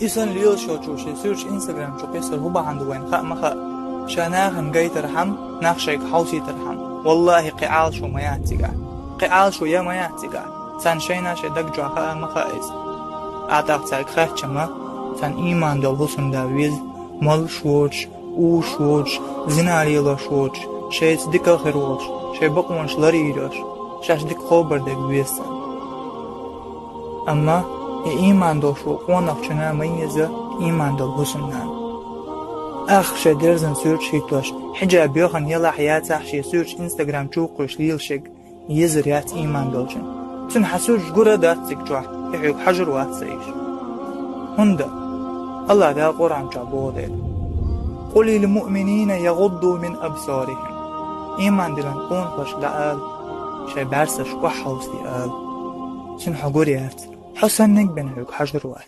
إنسان ليل شو شيء سيرش إنستغرام شو بيصير هو عنده وين خا ما خا شاناخن جاي ترحم ناخشيك حوسي ترحم والله قعال شو ما يعتقع قعال شو يا ما يعتقع سان شينا شي دق جوا خا ما خايز أعتقد سالك خاتش ما سان إيمان دل حسن داويز مال شوش او شوش زناريلا شوش شيء ديك خيروش شيء بقونش لريروش شاش ديك خبر ديك بيستن أما إيمان دل شو قونا فشنا ميزة إيمان دل حسن نام أخ شي درزن سيرش هيتوش حجاب يوخن يلا حياته شي سيرش إنستغرام شوقش ليلشك يزريات إيمان دلشن سن حسوش جورا داتك جوح يحيوك حجر واتسيش هندا الله دا قرآن جابوده قل للمؤمنين يغضوا من أبصارهم إيمان دلن قون خوش لأل شي برسش وحوصي آل سن حقوري هات حسن نك بنحيوك حجر وات